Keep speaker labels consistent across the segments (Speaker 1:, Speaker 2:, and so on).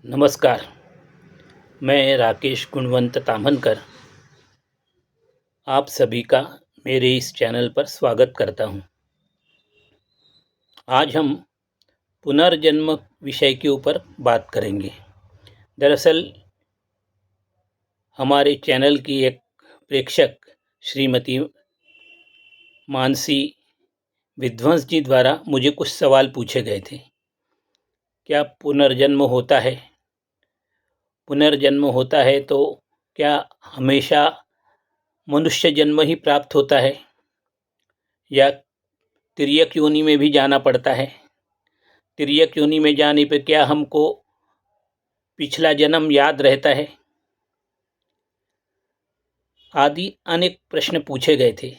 Speaker 1: नमस्कार। मैं राकेश गुणवंत ताम्हनकर आप सभी का मेरे इस चैनल पर स्वागत करता हूं। आज हम पुनर्जन्म विषय के ऊपर बात करेंगे। दरअसल हमारे चैनल की एक प्रेक्षक श्रीमती मानसी विध्वंस जी द्वारा मुझे कुछ सवाल पूछे गए थे। क्या पुनर्जन्म होता है? पुनर्जन्म होता है तो क्या हमेशा मनुष्य जन्म ही प्राप्त होता है या तिर्यक योनि में भी जाना पड़ता है? तिर्यक योनि में जाने पर क्या हमको पिछला जन्म याद रहता है? आदि अनेक प्रश्न पूछे गए थे।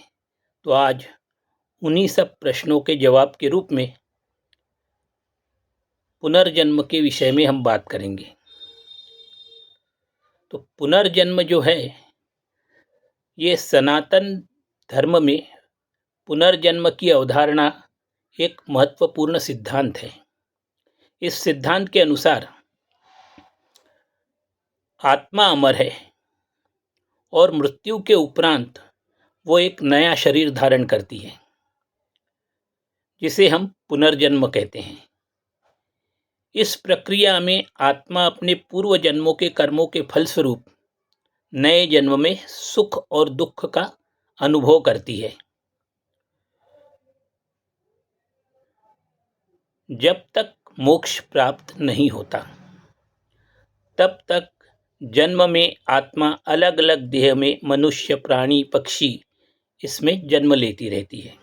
Speaker 1: तो आज उन्हीं सब प्रश्नों के जवाब के रूप में पुनर्जन्म के विषय में हम बात करेंगे। तो पुनर्जन्म जो है, ये सनातन धर्म में पुनर्जन्म की अवधारणा एक महत्वपूर्ण सिद्धांत है। इस सिद्धांत के अनुसार आत्मा अमर है और मृत्यु के उपरांत वो एक नया शरीर धारण करती है, जिसे हम पुनर्जन्म कहते हैं। इस प्रक्रिया में आत्मा अपने पूर्व जन्मों के कर्मों के फलस्वरूप नए जन्म में सुख और दुख का अनुभव करती है। जब तक मोक्ष प्राप्त नहीं होता, तब तक जन्म में आत्मा अलग अलग देह में मनुष्य, प्राणी, पक्षी इसमें जन्म लेती रहती है।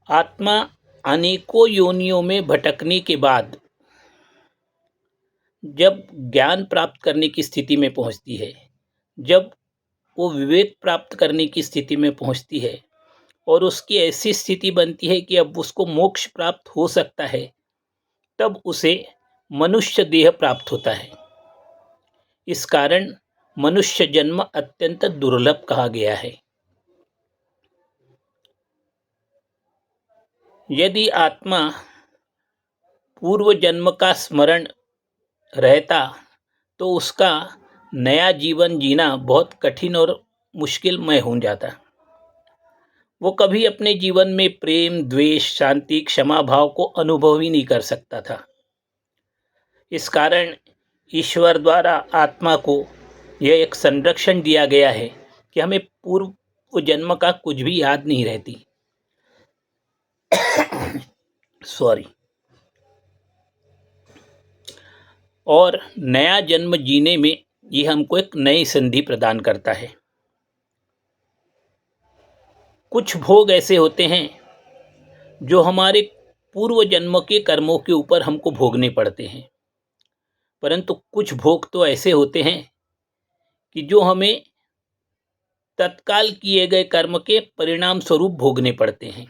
Speaker 1: आत्मा अनेकों योनियों में भटकने के बाद जब ज्ञान प्राप्त करने की स्थिति में पहुंचती है, जब वो विवेक प्राप्त करने की स्थिति में पहुंचती है और उसकी ऐसी स्थिति बनती है कि अब उसको मोक्ष प्राप्त हो सकता है, तब उसे मनुष्य देह प्राप्त होता है। इस कारण मनुष्य जन्म अत्यंत दुर्लभ कहा गया है। यदि आत्मा पूर्व जन्म का स्मरण रहता तो उसका नया जीवन जीना बहुत कठिन और मुश्किलमय हो जाता। वो कभी अपने जीवन में प्रेम, द्वेष, शांति, क्षमा भाव को अनुभव ही नहीं कर सकता था। इस कारण ईश्वर द्वारा आत्मा को यह एक संरक्षण दिया गया है कि हमें पूर्व जन्म का कुछ भी याद नहीं रहती। सॉरी। और नया जन्म जीने में ये हमको एक नई संधि प्रदान करता है। कुछ भोग ऐसे होते हैं जो हमारे पूर्व जन्म के कर्मों के ऊपर हमको भोगने पड़ते हैं, परंतु कुछ भोग तो ऐसे होते हैं कि जो हमें तत्काल किए गए कर्म के परिणाम स्वरूप भोगने पड़ते हैं।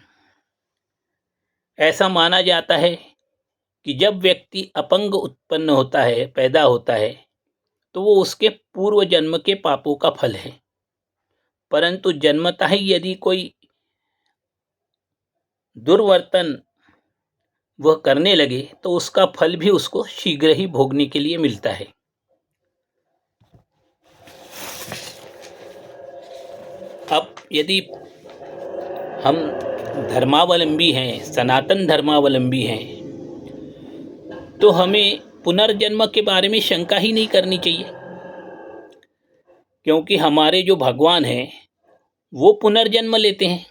Speaker 1: ऐसा माना जाता है कि जब व्यक्ति अपंग उत्पन्न होता है, पैदा होता है, तो वो उसके पूर्व जन्म के पापों का फल है। परंतु जन्मतः ही यदि कोई दुर्वर्तन वह करने लगे तो उसका फल भी उसको शीघ्र ही भोगने के लिए मिलता है। अब यदि हम धर्मावलंबी हैं, सनातन धर्मावलंबी हैं, तो हमें पुनर्जन्म के बारे में शंका ही नहीं करनी चाहिए, क्योंकि हमारे जो भगवान हैं वो पुनर्जन्म लेते हैं।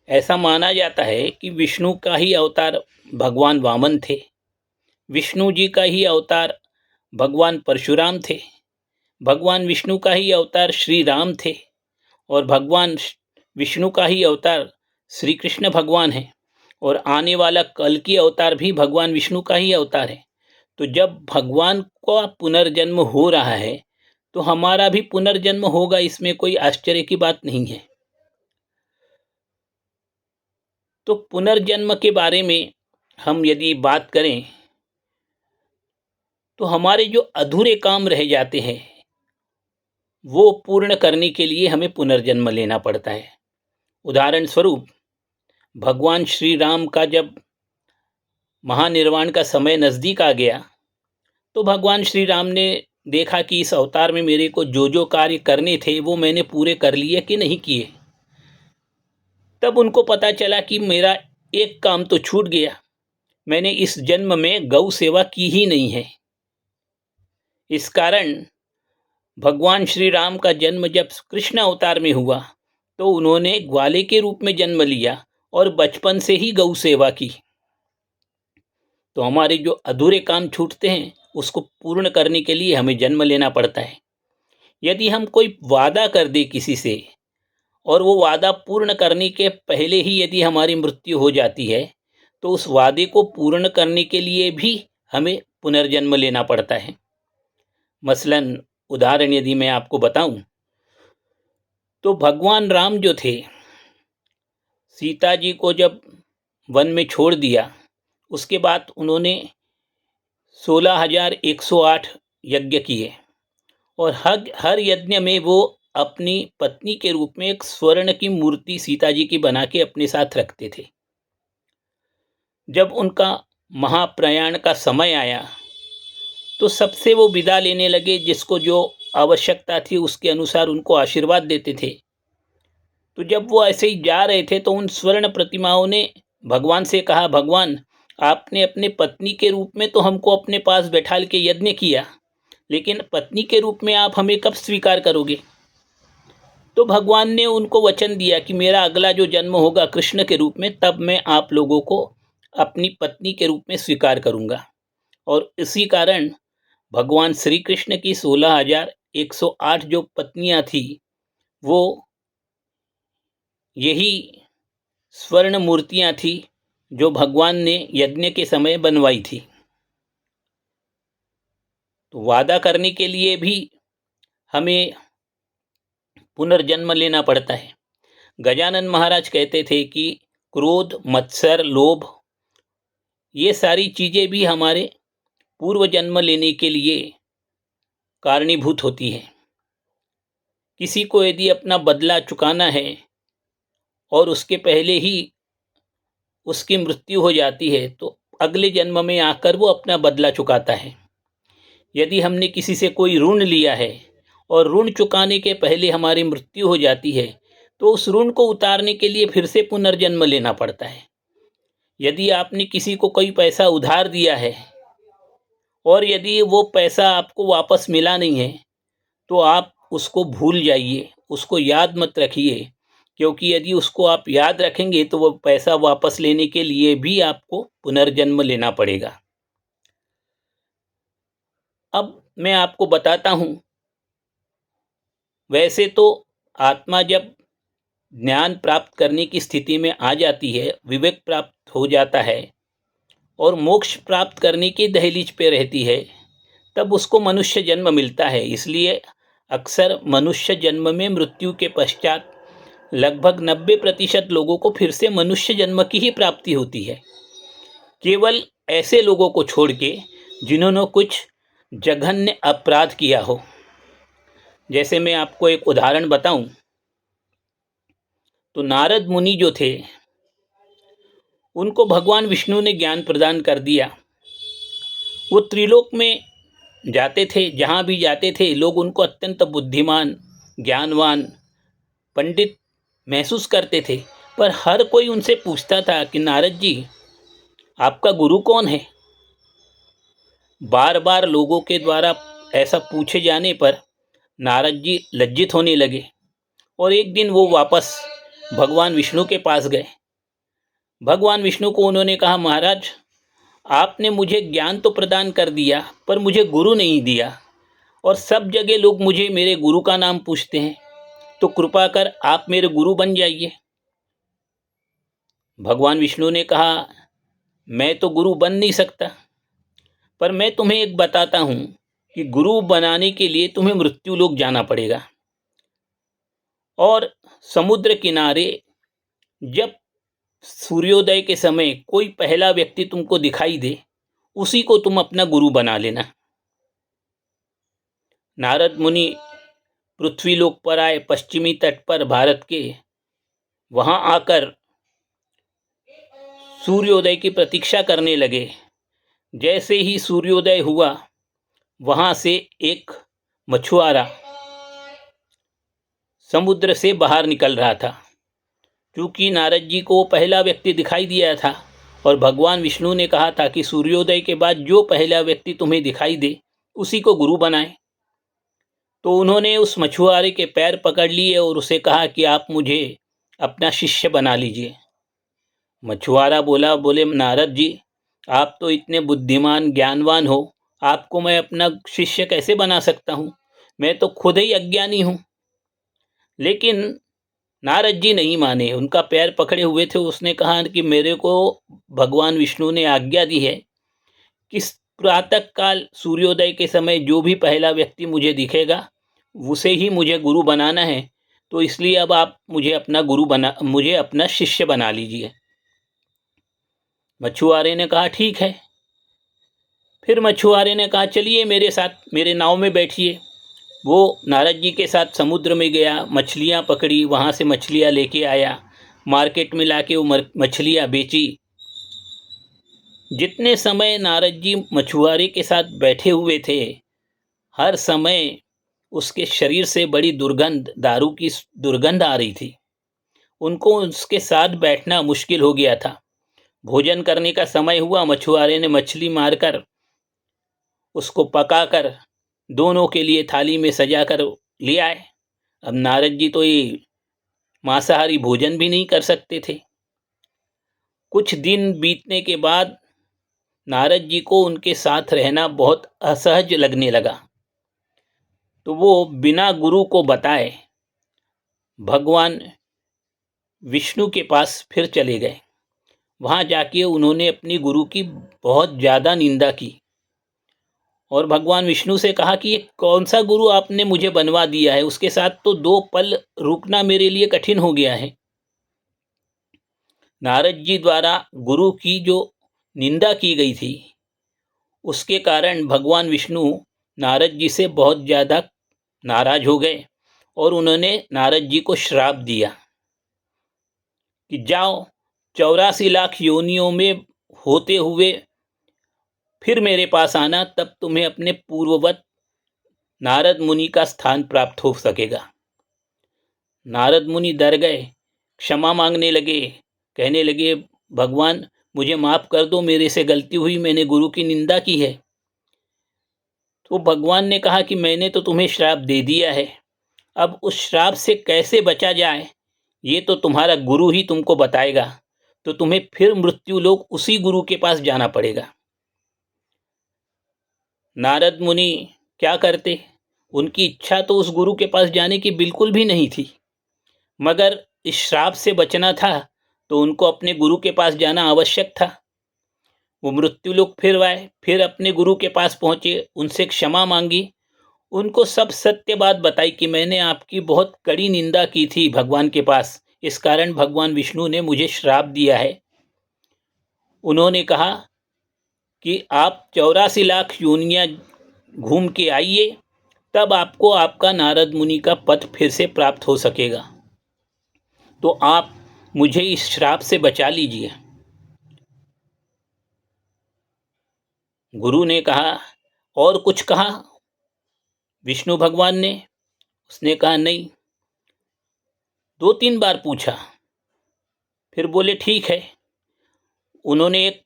Speaker 1: ऐसा माना जाता है कि विष्णु का ही अवतार भगवान वामन थे, विष्णु जी का ही अवतार भगवान परशुराम थे, भगवान विष्णु का ही अवतार श्री राम थे और भगवान विष्णु का ही अवतार श्री कृष्ण भगवान है और आने वाला कल की अवतार भी भगवान विष्णु का ही अवतार है। तो जब भगवान का पुनर्जन्म हो रहा है तो हमारा भी पुनर्जन्म होगा, इसमें कोई आश्चर्य की बात नहीं है। तो पुनर्जन्म के बारे में हम यदि बात करें तो हमारे जो अधूरे काम रह जाते हैं वो पूर्ण करने के लिए हमें पुनर्जन्म लेना पड़ता है। उदाहरण स्वरूप भगवान श्री राम का जब महानिर्वाण का समय नज़दीक आ गया तो भगवान श्री राम ने देखा कि इस अवतार में मेरे को जो जो कार्य करने थे वो मैंने पूरे कर लिए कि नहीं किए। तब उनको पता चला कि मेरा एक काम तो छूट गया, मैंने इस जन्म में गौ सेवा की ही नहीं है। इस कारण भगवान श्री राम का जन्म जब कृष्ण अवतार में हुआ तो उन्होंने ग्वाले के रूप में जन्म लिया और बचपन से ही गौ सेवा की। तो हमारे जो अधूरे काम छूटते हैं उसको पूर्ण करने के लिए हमें जन्म लेना पड़ता है। यदि हम कोई वादा कर दे किसी से और वो वादा पूर्ण करने के पहले ही यदि हमारी मृत्यु हो जाती है तो उस वादे को पूर्ण करने के लिए भी हमें पुनर्जन्म लेना पड़ता है। मसलन उदाहरण यदि मैं आपको बताऊं तो भगवान राम जो थे, सीता जी को जब वन में छोड़ दिया उसके बाद उन्होंने 16,108 यज्ञ किए और हर यज्ञ में वो अपनी पत्नी के रूप में एक स्वर्ण की मूर्ति सीता जी की बना के अपने साथ रखते थे। जब उनका महाप्रयाण का समय आया तो सबसे वो विदा लेने लगे, जिसको जो आवश्यकता थी उसके अनुसार उनको आशीर्वाद देते थे। तो जब वो ऐसे ही जा रहे थे तो उन स्वर्ण प्रतिमाओं ने भगवान से कहा, भगवान आपने अपने पत्नी के रूप में तो हमको अपने पास बैठाल के यज्ञ किया, लेकिन पत्नी के रूप में आप हमें कब स्वीकार करोगे? तो भगवान ने उनको वचन दिया कि मेरा अगला जो जन्म होगा कृष्ण के रूप में, तब मैं आप लोगों को अपनी पत्नी के रूप में स्वीकार करूंगा। और इसी कारण भगवान श्री कृष्ण की 16,108 जो पत्नियां थी वो यही स्वर्ण मूर्तियां थी जो भगवान ने यज्ञ के समय बनवाई थी। तो वादा करने के लिए भी हमें पुनर्जन्म लेना पड़ता है। गजानन महाराज कहते थे कि क्रोध, मत्सर, लोभ ये सारी चीज़ें भी हमारे पूर्व जन्म लेने के लिए कारणीभूत होती है। किसी को यदि अपना बदला चुकाना है और उसके पहले ही उसकी मृत्यु हो जाती है तो अगले जन्म में आकर वो अपना बदला चुकाता है। यदि हमने किसी से कोई ऋण लिया है और ऋण चुकाने के पहले हमारी मृत्यु हो जाती है तो उस ऋण को उतारने के लिए फिर से पुनर्जन्म लेना पड़ता है। यदि आपने किसी को कोई पैसा उधार दिया है और यदि वो पैसा आपको वापस मिला नहीं है तो आप उसको भूल जाइए, उसको याद मत रखिए, क्योंकि यदि उसको आप याद रखेंगे तो वो पैसा वापस लेने के लिए भी आपको पुनर्जन्म लेना पड़ेगा। अब मैं आपको बताता हूँ, वैसे तो आत्मा जब ज्ञान प्राप्त करने की स्थिति में आ जाती है, विवेक प्राप्त हो जाता है और मोक्ष प्राप्त करने की दहलीज पे रहती है, तब उसको मनुष्य जन्म मिलता है। इसलिए अक्सर मनुष्य जन्म में मृत्यु के पश्चात लगभग 90% लोगों को फिर से मनुष्य जन्म की ही प्राप्ति होती है, केवल ऐसे लोगों को छोड़ के जिन्होंने कुछ जघन्य अपराध किया हो। जैसे मैं आपको एक उदाहरण बताऊं तो नारद मुनि जो थे उनको भगवान विष्णु ने ज्ञान प्रदान कर दिया। वो त्रिलोक में जाते थे, जहाँ भी जाते थे लोग उनको अत्यंत बुद्धिमान, ज्ञानवान, पंडित महसूस करते थे। पर हर कोई उनसे पूछता था कि नारद जी आपका गुरु कौन है? बार बार लोगों के द्वारा ऐसा पूछे जाने पर नारद जी लज्जित होने लगे और एक दिन वो वापस भगवान विष्णु के पास गए। भगवान विष्णु को उन्होंने कहा, महाराज आपने मुझे ज्ञान तो प्रदान कर दिया पर मुझे गुरु नहीं दिया, और सब जगह लोग मुझे मेरे गुरु का नाम पूछते हैं, तो कृपा कर आप मेरे गुरु बन जाइए। भगवान विष्णु ने कहा, मैं तो गुरु बन नहीं सकता, पर मैं तुम्हें एक बताता हूँ कि गुरु बनाने के लिए तुम्हें मृत्यु लोक जाना पड़ेगा और समुद्र किनारे जब सूर्योदय के समय कोई पहला व्यक्ति तुमको दिखाई दे उसी को तुम अपना गुरु बना लेना। नारद मुनि पृथ्वी लोक पर आए, पश्चिमी तट पर भारत के, वहाँ आकर सूर्योदय की प्रतीक्षा करने लगे। जैसे ही सूर्योदय हुआ, वहाँ से एक मछुआरा समुद्र से बाहर निकल रहा था। चूँकि नारद जी को वो पहला व्यक्ति दिखाई दिया था और भगवान विष्णु ने कहा था कि सूर्योदय के बाद जो पहला व्यक्ति तुम्हें दिखाई दे उसी को गुरु बनाएं, तो उन्होंने उस मछुआरे के पैर पकड़ लिए और उसे कहा कि आप मुझे अपना शिष्य बना लीजिए। मछुआरा बोले नारद जी, आप तो इतने बुद्धिमान ज्ञानवान हो, आपको मैं अपना शिष्य कैसे बना सकता हूँ, मैं तो खुद ही अज्ञानी हूँ। लेकिन नारद जी नहीं माने, उनका पैर पकड़े हुए थे। उसने कहा कि मेरे को भगवान विष्णु ने आज्ञा दी है कि प्रातः काल सूर्योदय के समय जो भी पहला व्यक्ति मुझे दिखेगा उसे ही मुझे गुरु बनाना है, तो इसलिए अब आप मुझे अपना शिष्य बना लीजिए। मछुआरे ने कहा ठीक है। फिर मछुआरे ने कहा चलिए मेरे साथ, मेरे नाव में बैठिए। वो नारद जी के साथ समुद्र में गया, मछलियाँ पकड़ी, वहाँ से मछलियाँ लेके आया, मार्केट में लाके वो मछलियाँ बेची। जितने समय नारद जी मछुआरे के साथ बैठे हुए थे, हर समय उसके शरीर से बड़ी दुर्गंध, दारू की दुर्गंध आ रही थी। उनको उसके साथ बैठना मुश्किल हो गया था। भोजन करने का समय हुआ, मछुआरे ने मछली मारकर उसको पकाकर दोनों के लिए थाली में सजाकर ले आए। अब नारद जी तो ये मांसाहारी भोजन भी नहीं कर सकते थे। कुछ दिन बीतने के बाद नारद जी को उनके साथ रहना बहुत असहज लगने लगा, तो वो बिना गुरु को बताए भगवान विष्णु के पास फिर चले गए। वहाँ जाके उन्होंने अपनी गुरु की बहुत ज़्यादा निंदा की और भगवान विष्णु से कहा कि ये कौन सा गुरु आपने मुझे बनवा दिया है, उसके साथ तो 2 पल रुकना मेरे लिए कठिन हो गया है। नारद जी द्वारा गुरु की जो निंदा की गई थी, उसके कारण भगवान विष्णु नारद जी से बहुत ज़्यादा नाराज हो गए और उन्होंने नारद जी को श्राप दिया कि जाओ 84 लाख योनियों में होते हुए फिर मेरे पास आना, तब तुम्हें अपने पूर्ववत नारद मुनि का स्थान प्राप्त हो सकेगा। नारद मुनि डर गए, क्षमा मांगने लगे, कहने लगे भगवान मुझे माफ़ कर दो, मेरे से गलती हुई, मैंने गुरु की निंदा की है। तो भगवान ने कहा कि मैंने तो तुम्हें श्राप दे दिया है, अब उस श्राप से कैसे बचा जाए ये तो तुम्हारा गुरु ही तुमको बताएगा, तो तुम्हें फिर मृत्यु लोक उसी गुरु के पास जाना पड़ेगा। नारद मुनि क्या करते, उनकी इच्छा तो उस गुरु के पास जाने की बिल्कुल भी नहीं थी, मगर इस श्राप से बचना था तो उनको अपने गुरु के पास जाना आवश्यक था। वो मृत्युलोक फिर आए, फिर अपने गुरु के पास पहुँचे, उनसे क्षमा मांगी, उनको सब सत्य बात बताई कि मैंने आपकी बहुत कड़ी निंदा की थी भगवान के पास, इस कारण भगवान विष्णु ने मुझे श्राप दिया है। उन्होंने कहा कि आप 84 लाख योनियाँ घूम के आइए, तब आपको आपका नारद मुनि का पद फिर से प्राप्त हो सकेगा, तो आप मुझे इस श्राप से बचा लीजिए। गुरु ने कहा और कुछ कहा विष्णु भगवान ने, उसने कहा नहीं। 2-3 बार पूछा, फिर बोले ठीक है। उन्होंने एक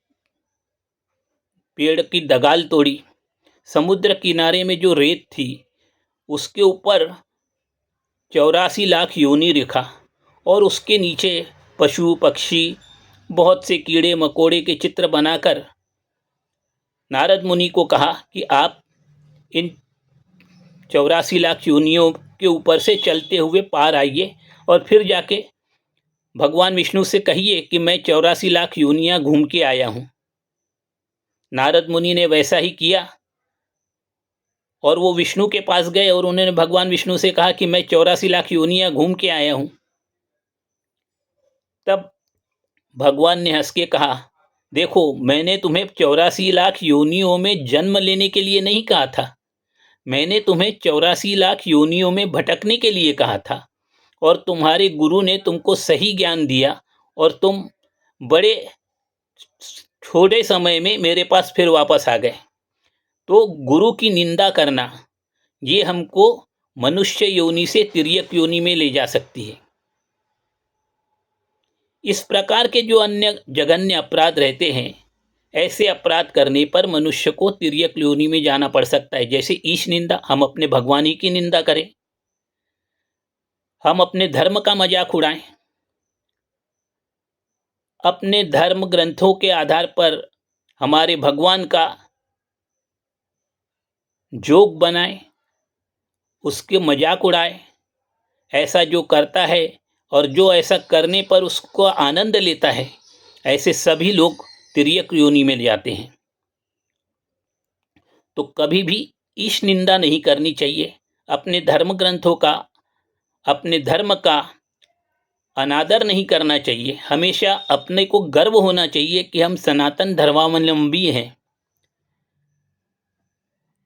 Speaker 1: पेड़ की डगाल तोड़ी, समुद्र किनारे में जो रेत थी उसके ऊपर 84 लाख योनि लिखा और उसके नीचे पशु पक्षी बहुत से कीड़े मकोड़े के चित्र बनाकर नारद मुनि को कहा कि आप इन 84 लाख योनियों के ऊपर से चलते हुए पार आइए और फिर जाके भगवान विष्णु से कहिए कि मैं 84 लाख योनियाँ घूम के आया हूँ। नारद मुनि ने वैसा ही किया और वो विष्णु के पास गए और उन्होंने भगवान विष्णु से कहा कि मैं 84 लाख योनियाँ घूम के आया हूँ। तब भगवान ने हंस के कहा, देखो मैंने तुम्हें 84 लाख योनियों में जन्म लेने के लिए नहीं कहा था, मैंने तुम्हें 84 लाख योनियों में भटकने के लिए कहा था, और तुम्हारे गुरु ने तुमको सही ज्ञान दिया और तुम बड़े थोड़े समय में मेरे पास फिर वापस आ गए। तो गुरु की निंदा करना ये हमको मनुष्य योनि से तिर्यक योनि में ले जा सकती है। इस प्रकार के जो अन्य जघन्य अपराध रहते हैं, ऐसे अपराध करने पर मनुष्य को तिर्यक योनि में जाना पड़ सकता है। जैसे ईश निंदा, हम अपने भगवान ही की निंदा करें, हम अपने धर्म का मजाक उड़ाएं, अपने धर्म ग्रंथों के आधार पर हमारे भगवान का जोक बनाएं, उसके मजाक उड़ाएं। ऐसा जो करता है और जो ऐसा करने पर उसको आनंद लेता है, ऐसे सभी लोग तिर्यक योनि में जाते हैं। तो कभी भी ईश निंदा नहीं करनी चाहिए। अपने धर्म ग्रंथों का, अपने धर्म का अनादर नहीं करना चाहिए। हमेशा अपने को गर्व होना चाहिए कि हम सनातन धर्मावलंबी हैं।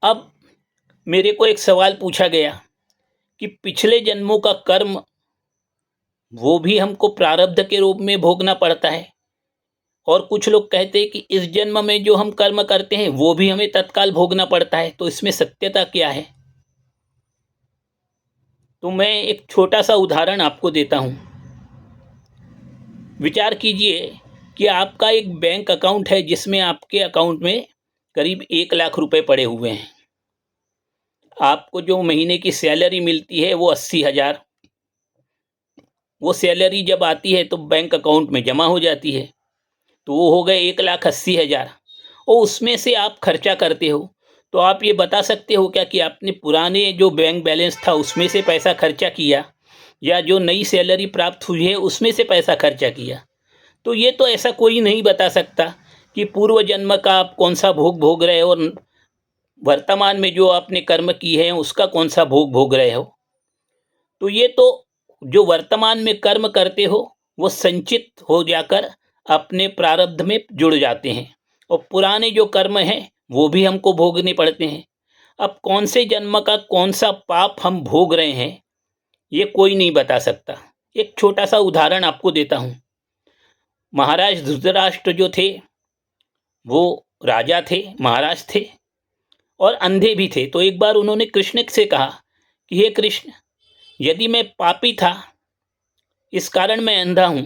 Speaker 1: अब मेरे को एक सवाल पूछा गया कि पिछले जन्मों का कर्म वो भी हमको प्रारब्ध के रूप में भोगना पड़ता है, और कुछ लोग कहते हैं कि इस जन्म में जो हम कर्म करते हैं वो भी हमें तत्काल भोगना पड़ता है। तो इसमें सत्यता क्या है? तो मैं एक छोटा सा उदाहरण आपको देता हूं। विचार कीजिए कि आपका एक बैंक अकाउंट है जिसमें आपके अकाउंट में करीब 1 लाख रुपए पड़े हुए हैं। आपको जो महीने की सैलरी मिलती है वो 80,000। वो सैलरी जब आती है तो बैंक अकाउंट में जमा हो जाती है, तो वो हो गए 1,80,000। और उसमें से आप खर्चा करते हो। तो आप ये बता सकते हो क्या कि आपने पुराने जो बैंक बैलेंस था उसमें से पैसा खर्चा किया, या जो नई सैलरी प्राप्त हुई है उसमें से पैसा खर्चा किया? तो ये तो ऐसा कोई नहीं बता सकता कि पूर्व जन्म का आप कौन सा भोग भोग रहे हो और वर्तमान में जो आपने कर्म किए हैं उसका कौन सा भोग भोग रहे हो। तो ये तो जो वर्तमान में कर्म करते हो वो संचित हो जाकर अपने प्रारब्ध में जुड़ जाते हैं, और पुराने जो कर्म हैं वो भी हमको भोगने पड़ते हैं। अब कौन से जन्म का कौन सा पाप हम भोग रहे हैं ये कोई नहीं बता सकता। एक छोटा सा उदाहरण आपको देता हूँ। महाराज धृतराष्ट्र जो थे वो राजा थे, महाराज थे, और अंधे भी थे। तो एक बार उन्होंने कृष्ण से कहा कि हे कृष्ण, यदि मैं पापी था, इस कारण मैं अंधा हूं,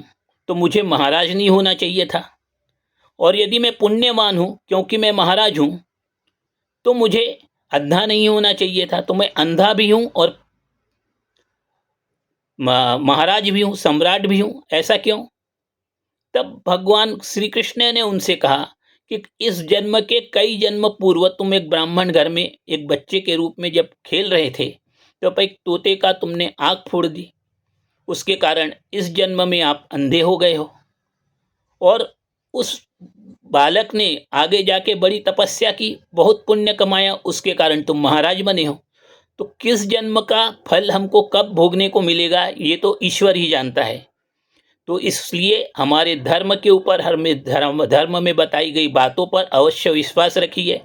Speaker 1: तो मुझे महाराज नहीं होना चाहिए था। और यदि मैं पुण्यवान हूं क्योंकि मैं महाराज हूं, तो मुझे अंधा नहीं होना चाहिए था। तो मैं अंधा भी हूं और महाराज भी हूं, सम्राट भी हूं, ऐसा क्यों? तब भगवान श्री कृष्ण ने उनसे कहा कि इस जन्म के कई जन्म पूर्व तुम एक ब्राह्मण घर में एक बच्चे के रूप में जब खेल रहे थे, तो एक तोते का तुमने आँख फोड़ दी। उसके कारण इस जन्म में आप अंधे हो गए हो। और उस बालक ने आगे जाके बड़ी तपस्या की, बहुत पुण्य कमाया, उसके कारण तुम महाराज बने हो। तो किस जन्म का फल हमको कब भोगने को मिलेगा ये तो ईश्वर ही जानता है। तो इसलिए हमारे धर्म के ऊपर, हमें धर्म में बताई गई बातों पर अवश्य विश्वास रखिए।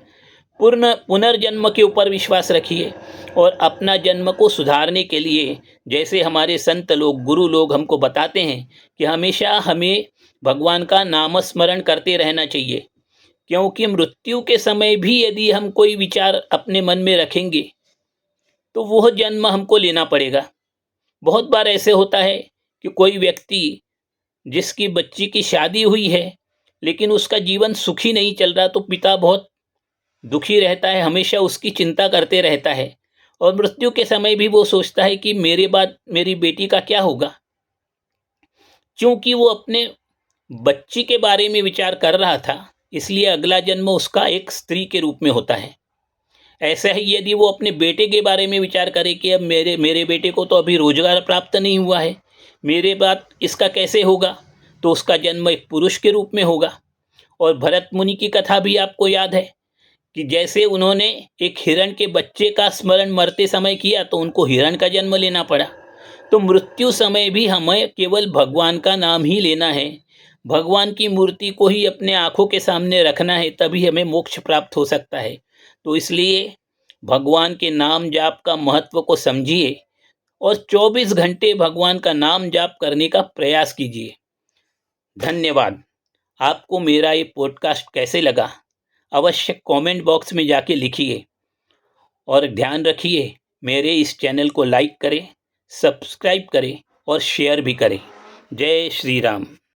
Speaker 1: पुनर्जन्म के ऊपर विश्वास रखिए, और अपना जन्म को सुधारने के लिए जैसे हमारे संत लोग, गुरु लोग हमको बताते हैं कि हमेशा हमें भगवान का नाम स्मरण करते रहना चाहिए। क्योंकि मृत्यु के समय भी यदि हम कोई विचार अपने मन में रखेंगे तो वह जन्म हमको लेना पड़ेगा। बहुत बार ऐसे होता है कि कोई व्यक्ति जिसकी बच्ची की शादी हुई है लेकिन उसका जीवन सुखी नहीं चल रहा, तो पिता बहुत दुखी रहता है, हमेशा उसकी चिंता करते रहता है, और मृत्यु के समय भी वो सोचता है कि मेरे बाद मेरी बेटी का क्या होगा। क्योंकि वो अपने बच्ची के बारे में विचार कर रहा था, इसलिए अगला जन्म उसका एक स्त्री के रूप में होता है। ऐसा ही यदि वो अपने बेटे के बारे में विचार करे कि अब मेरे बेटे को तो अभी रोजगार प्राप्त नहीं हुआ है, मेरे बाद इसका कैसे होगा, तो उसका जन्म एक पुरुष के रूप में होगा। और भरत मुनि की कथा भी आपको याद है कि जैसे उन्होंने एक हिरण के बच्चे का स्मरण मरते समय किया तो उनको हिरण का जन्म लेना पड़ा। तो मृत्यु समय भी हमें केवल भगवान का नाम ही लेना है, भगवान की मूर्ति को ही अपने आंखों के सामने रखना है, तभी हमें मोक्ष प्राप्त हो सकता है। तो इसलिए भगवान के नाम जाप का महत्व को समझिए और 24 घंटे भगवान का नाम जाप करने का प्रयास कीजिए। धन्यवाद। आपको मेरा ये पॉडकास्ट कैसे लगा अवश्य कमेंट बॉक्स में जाके लिखिए और ध्यान रखिए मेरे इस चैनल को लाइक करें, सब्सक्राइब करें और शेयर भी करें। जय श्री राम।